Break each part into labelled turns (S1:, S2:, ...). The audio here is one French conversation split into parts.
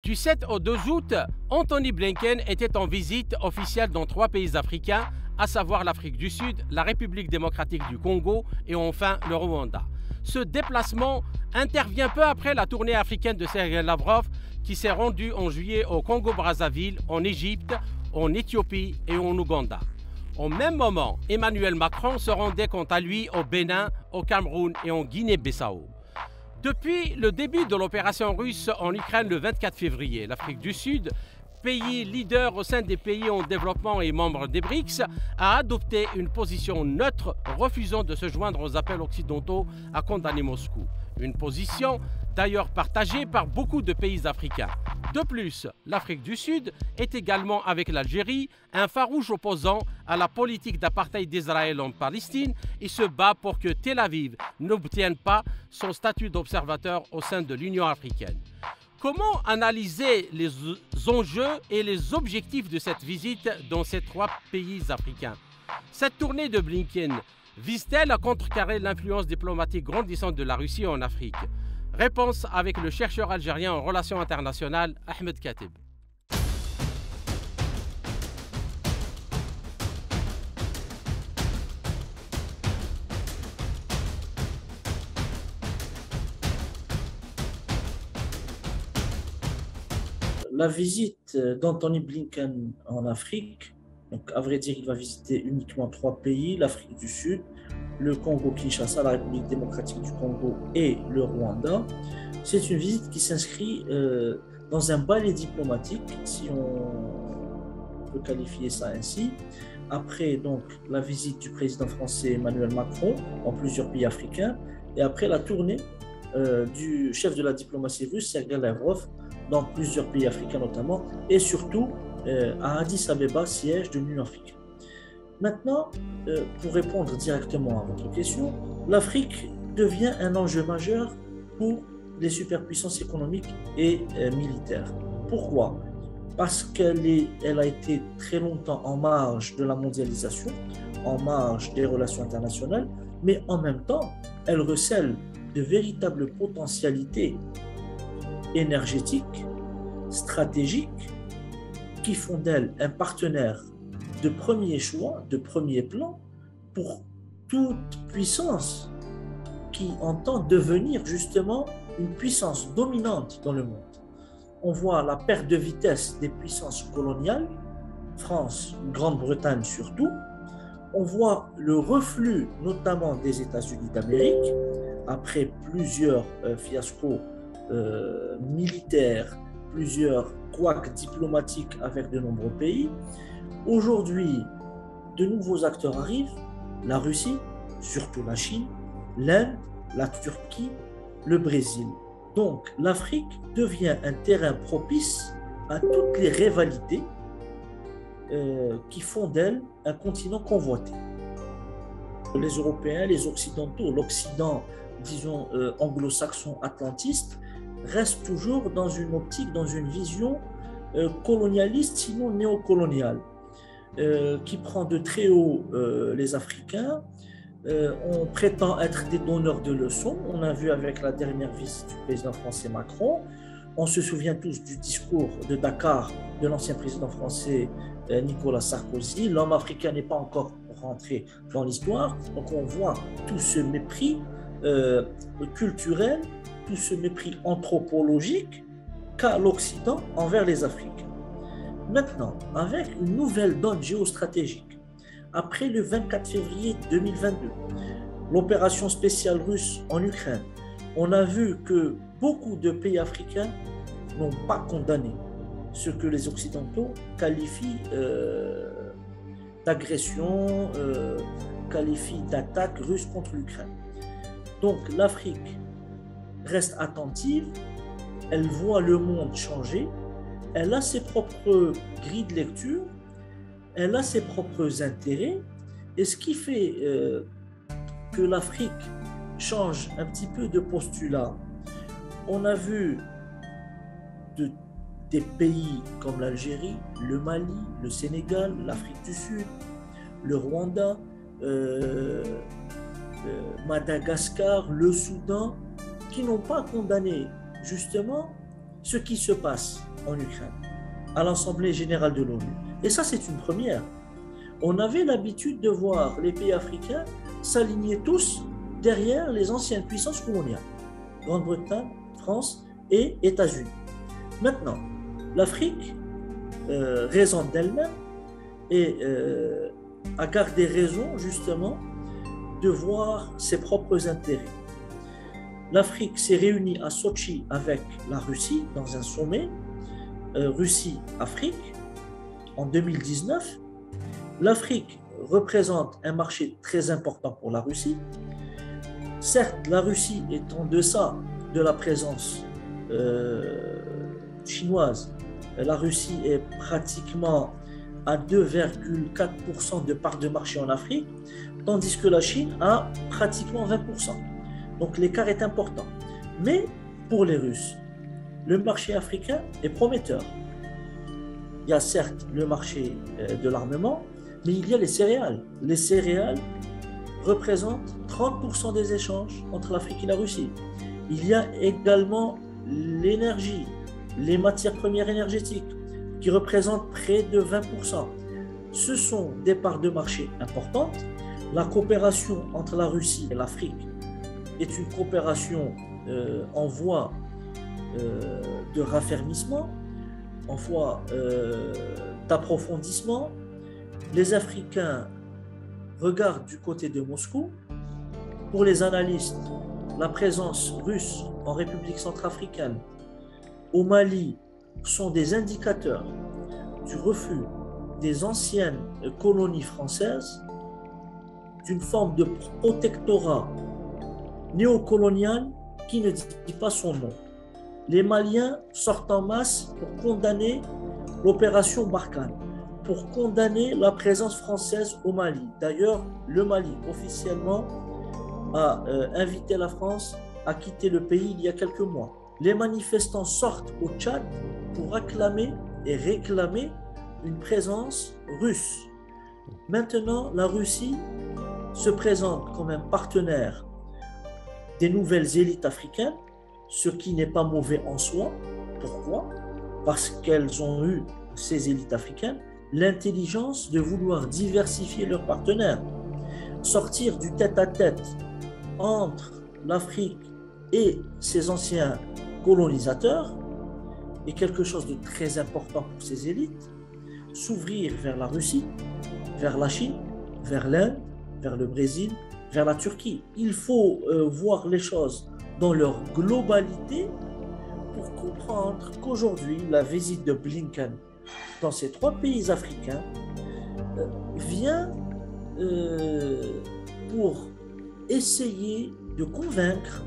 S1: Du 7 au 2 août, Anthony Blinken était en visite officielle dans 3 pays africains, à savoir l'Afrique du Sud, la République démocratique du Congo et enfin le Rwanda. Ce déplacement intervient peu après la tournée africaine de Sergei Lavrov qui s'est rendu en juillet au Congo-Brazzaville, en Égypte, en Éthiopie et en Ouganda. Au même moment, Emmanuel Macron se rendait quant à lui au Bénin, au Cameroun et en Guinée-Bissau. Depuis le début de l'opération russe en Ukraine le 24 février, l'Afrique du Sud, pays leader au sein des pays en développement et membre des BRICS, a adopté une position neutre, refusant de se joindre aux appels occidentaux à condamner Moscou. Une position d'ailleurs partagée par beaucoup de pays africains. De plus, l'Afrique du Sud est également avec l'Algérie un farouche opposant à la politique d'apartheid d'Israël en Palestine et se bat pour que Tel Aviv n'obtienne pas son statut d'observateur au sein de l'Union africaine. Comment analyser les enjeux et les objectifs de cette visite dans ces 3 pays africains? Cette tournée de Blinken vise-t-elle à contrecarrer l'influence diplomatique grandissante de la Russie en Afrique? Réponse avec le chercheur algérien en relations internationales, Ahmed Kateb.
S2: La visite d'Anthony Blinken en Afrique, donc à vrai dire, il va visiter uniquement 3 pays, l'Afrique du Sud, le Congo-Kinshasa, la République démocratique du Congo et le Rwanda. C'est une visite qui s'inscrit dans un ballet diplomatique, si on peut qualifier ça ainsi. Après donc la visite du président français Emmanuel Macron en plusieurs pays africains et après la tournée du chef de la diplomatie russe, Sergei Lavrov, dans plusieurs pays africains notamment, et surtout à Addis Abeba, siège de l'Union africaine. Maintenant, pour répondre directement à votre question, l'Afrique devient un enjeu majeur pour les superpuissances économiques et militaires. Pourquoi? Parce qu'elle a été très longtemps en marge de la mondialisation, en marge des relations internationales, mais en même temps, elle recèle de véritables potentialités énergétiques, stratégiques, qui font d'elle un partenaire de premier choix, de premier plan, pour toute puissance qui entend devenir justement une puissance dominante dans le monde. On voit la perte de vitesse des puissances coloniales, France, Grande-Bretagne surtout. On voit le reflux notamment des États-Unis d'Amérique, après plusieurs fiascos militaires, plusieurs couacs diplomatiques avec de nombreux pays. Aujourd'hui, de nouveaux acteurs arrivent, la Russie, surtout la Chine, l'Inde, la Turquie, le Brésil. Donc l'Afrique devient un terrain propice à toutes les rivalités qui font d'elle un continent convoité. Les Européens, les Occidentaux, l'Occident, disons anglo-saxon atlantiste, reste toujours dans une optique, dans une vision colonialiste, sinon néocoloniale, qui prend de très haut les Africains. On prétend être des donneurs de leçons. On a vu avec la dernière visite du président français Macron. On se souvient tous du discours de Dakar de l'ancien président français Nicolas Sarkozy. L'homme africain n'est pas encore rentré dans l'histoire. Donc on voit tout ce mépris culturel, tout ce mépris anthropologique qu'a l'Occident envers les Africains. Maintenant, avec une nouvelle donne géostratégique, après le 24 février 2022, l'opération spéciale russe en Ukraine, on a vu que beaucoup de pays africains n'ont pas condamné ce que les Occidentaux qualifient d'agression, qualifient d'attaque russe contre l'Ukraine. Donc l'Afrique reste attentive, elle voit le monde changer, elle a ses propres grilles de lecture, elle a ses propres intérêts, et ce qui fait que l'Afrique change un petit peu de postulat. On a vu des pays comme l'Algérie, le Mali, le Sénégal, l'Afrique du Sud, le Rwanda, Madagascar, le Soudan, qui n'ont pas condamné justement ce qui se passe en Ukraine, à l'Assemblée générale de l'ONU. Et ça, c'est une première. On avait l'habitude de voir les pays africains s'aligner tous derrière les anciennes puissances coloniales, Grande-Bretagne, France et États-Unis. Maintenant, l'Afrique raisonne d'elle-même et a gardé raison justement de voir ses propres intérêts. L'Afrique s'est réunie à Sochi avec la Russie dans un sommet Russie-Afrique en 2019. L'Afrique représente un marché très important pour la Russie. Certes, la Russie est en deçà de la présence chinoise. La Russie est pratiquement à 2,4% de part de marché en Afrique, tandis que la Chine a pratiquement 20%. Donc l'écart est important. Mais pour les Russes, le marché africain est prometteur. Il y a certes le marché de l'armement, mais il y a les céréales. Les céréales représentent 30% des échanges entre l'Afrique et la Russie. Il y a également l'énergie, les matières premières énergétiques, qui représentent près de 20%. Ce sont des parts de marché importantes. La coopération entre la Russie et l'Afrique est une coopération en voie de raffermissement, en voie d'approfondissement. Les Africains regardent du côté de Moscou. Pour les analystes, la présence russe en République centrafricaine, au Mali, sont des indicateurs du refus des anciennes colonies françaises d'une forme de protectorat néocolonial qui ne dit pas son nom. Les Maliens sortent en masse pour condamner l'opération Barkhane, pour condamner la présence française au Mali. D'ailleurs, le Mali, officiellement, a invité la France à quitter le pays il y a quelques mois. Les manifestants sortent au Tchad pour acclamer et réclamer une présence russe. Maintenant, la Russie se présente comme un partenaire des nouvelles élites africaines, ce qui n'est pas mauvais en soi. Pourquoi? Parce qu'elles ont eu, ces élites africaines, l'intelligence de vouloir diversifier leurs partenaires. Sortir du tête-à-tête entre l'Afrique et ses anciens colonisateurs est quelque chose de très important pour ces élites. S'ouvrir vers la Russie, vers la Chine, vers l'Inde, vers le Brésil, vers la Turquie. Il faut voir les choses dans leur globalité pour comprendre qu'aujourd'hui, la visite de Blinken dans ces trois pays africains vient pour essayer de convaincre,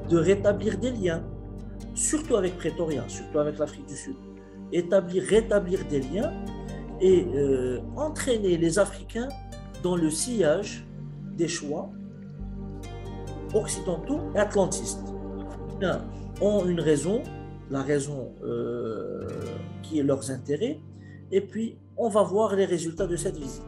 S2: de rétablir des liens, surtout avec Pretoria, surtout avec l'Afrique du Sud. Rétablir des liens et entraîner les Africains dans le sillage des choix occidentaux et atlantistes. Ils ont une raison, la raison qui est leurs intérêts, et puis on va voir les résultats de cette visite.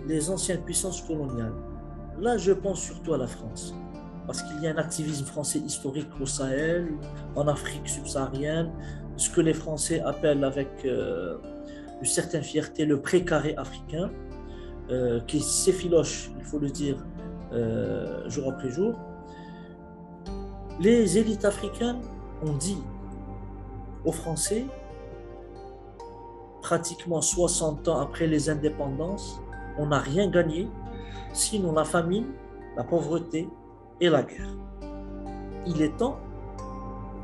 S2: Les anciennes puissances coloniales. Là, je pense surtout à la France, parce qu'il y a un activisme français historique au Sahel, en Afrique subsaharienne, ce que les Français appellent avec une certaine fierté le précaré africain, qui s'effiloche, il faut le dire, jour après jour. Les élites africaines ont dit aux Français, pratiquement 60 ans après les indépendances, on n'a rien gagné, sinon la famine, la pauvreté et la guerre. Il est temps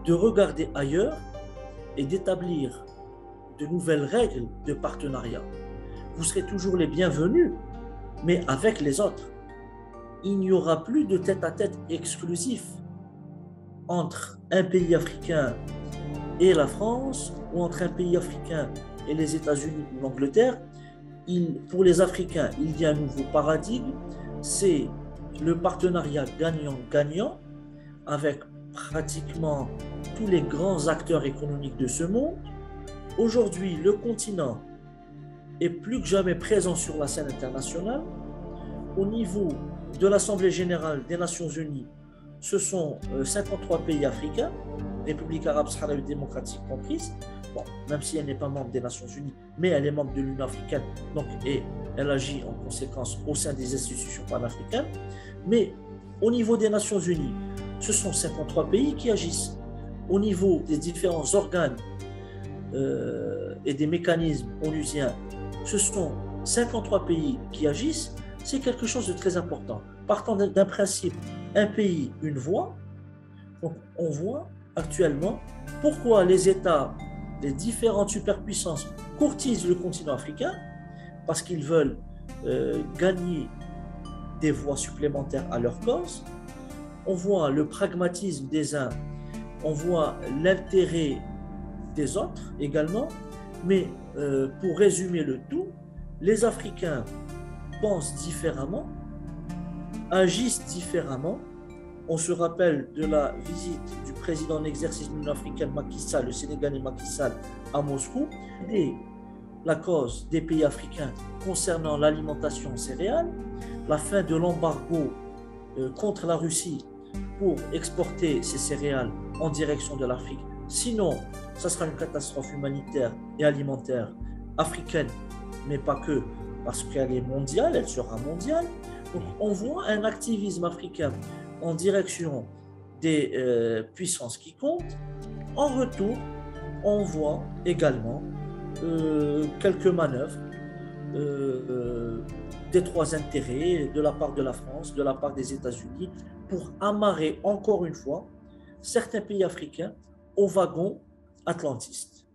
S2: de regarder ailleurs et d'établir de nouvelles règles de partenariat. Vous serez toujours les bienvenus, mais avec les autres. Il n'y aura plus de tête-à-tête exclusif entre un pays africain et la France, ou entre un pays africain et les États-Unis ou l'Angleterre. Pour les Africains, il y a un nouveau paradigme, c'est le partenariat gagnant-gagnant avec pratiquement tous les grands acteurs économiques de ce monde. Aujourd'hui, le continent est plus que jamais présent sur la scène internationale. Au niveau de l'Assemblée générale des Nations unies, ce sont 53 pays africains, République arabe sahraoui démocratique comprise, bon, même si elle n'est pas membre des Nations unies, mais elle est membre de l'Union africaine, donc, et elle agit en conséquence au sein des institutions panafricaines. Mais au niveau des Nations unies, ce sont 53 pays qui agissent. Au niveau des différents organes et des mécanismes onusiens, ce sont 53 pays qui agissent. C'est quelque chose de très important. Partant d'un principe, un pays, une voix, donc on voit actuellement pourquoi les États, les différentes superpuissances courtisent le continent africain, parce qu'ils veulent gagner des voix supplémentaires à leur cause. On voit le pragmatisme des uns, on voit l'intérêt des autres également, mais pour résumer le tout, les Africains pensent différemment, agissent différemment. On se rappelle de la visite du président en exercice de l'Union africaine, Macky Sall, le Sénégalais Macky Sall, à Moscou, et la cause des pays africains concernant l'alimentation céréale, la fin de l'embargo contre la Russie pour exporter ces céréales en direction de l'Afrique. Sinon, ça sera une catastrophe humanitaire et alimentaire africaine, mais pas que, parce qu'elle est mondiale, elle sera mondiale. Donc, on voit un activisme africain en direction des puissances qui comptent. En retour, on voit également quelques manœuvres des trois intérêts de la part de la France, de la part des États-Unis, pour amarrer encore une fois certains pays africains au wagon atlantiste.